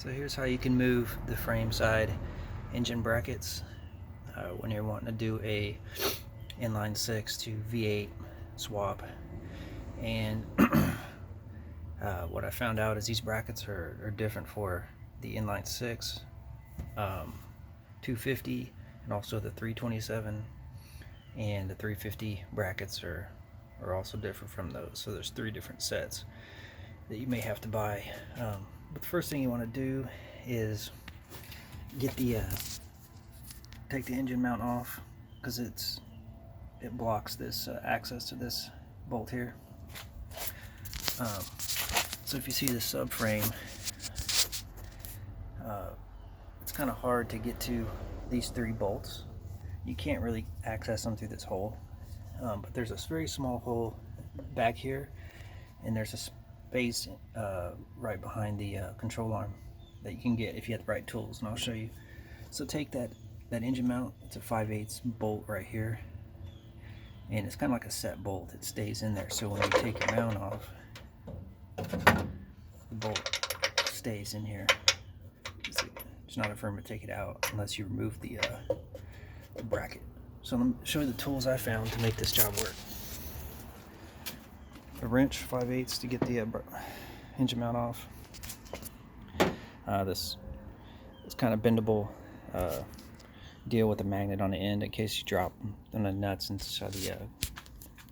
So here's how you can move the frame side engine brackets when you're wanting to do a inline 6 to V8 swap. And what I found out is these brackets are different for the inline 6, 250, and also the 327, and the 350 brackets are also different from those. So there's 3 different sets that you may have to buy. But the first thing you want to do is get the take the engine mount off, because it blocks this access to this bolt here. So if you see the subframe, it's kind of hard to get to these 3 bolts. You can't really access them through this hole, but there's a very small hole back here, and there's a space right behind the control arm that you can get if you have the right tools, and I'll show you. So take that engine mount. It's a 5/8 bolt right here, and it's kind of like a set bolt. It stays in there, so when you take your mount off, the bolt stays in here. It's not a firm to take it out unless you remove the bracket. So let me show you the tools I found to make this job work. A wrench, 5/8 to get the engine mount off. This kind of bendable deal with a magnet on the end in case you drop the nuts inside the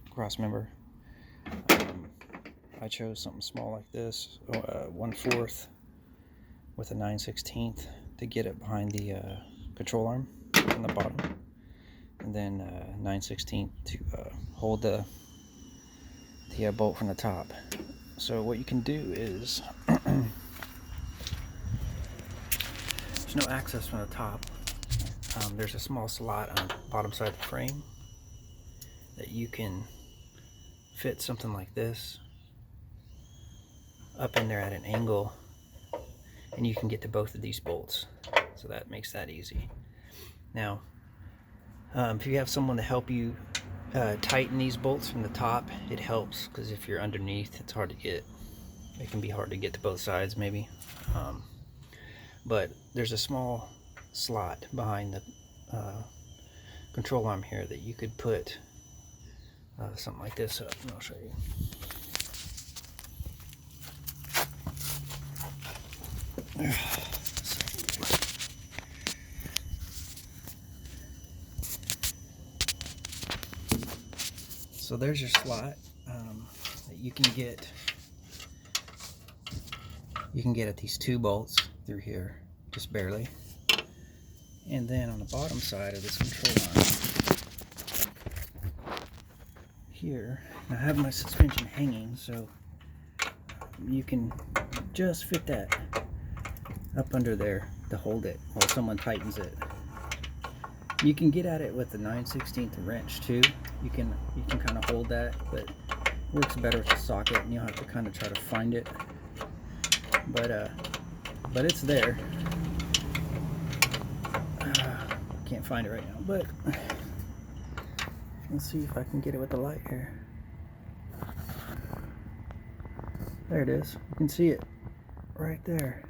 cross member. I chose something small like this, 1/4 with a 9/16 to get it behind the control arm on the bottom, and then 9/16 to hold the bolt from the top. So what you can do is there's no access from the top. There's a small slot on the bottom side of the frame that you can fit something like this up in there at an angle, and you can get to both of these bolts. So that makes that easy. Now, if you have someone to help you tighten these bolts from the top, it helps, because if you're underneath, it's hard to get. It can be hard to get to both sides, maybe. But there's a small slot behind the control arm here that you could put something like this up, and I'll show you. So there's your slot that you can get. You can get at these 2 bolts through here, just barely. And then on the bottom side of this control arm here, I have my suspension hanging, so you can just fit that up under there to hold it while someone tightens it. You can get at it with the 9/16 wrench too. You can kind of hold that, but it works better with the socket, and you'll have to kind of try to find it. But it's there. Can't find it right now, but let's see if I can get it with the light here. There it is. You can see it right there.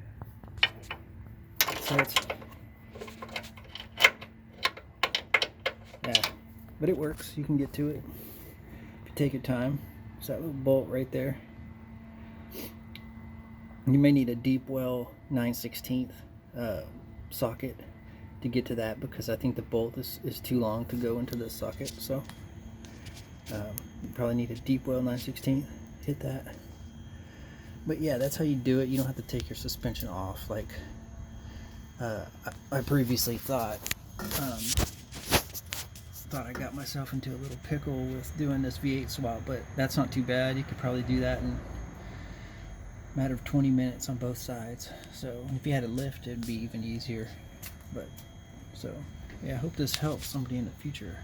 So it's, yeah, but it works. You can get to it if you take your time. It's that little bolt right there. You may need a deep well 9/16 socket to get to that, because I think the bolt is too long to go into this socket. So you probably need a deep well 9/16. Hit that. But yeah, that's how you do it. You don't have to take your suspension off like I previously thought. Thought I got myself into a little pickle with doing this V8 swap, but that's not too bad. You could probably do that in a matter of 20 minutes on both sides. So if you had a lift, it'd be even easier. But so yeah, I hope this helps somebody in the future.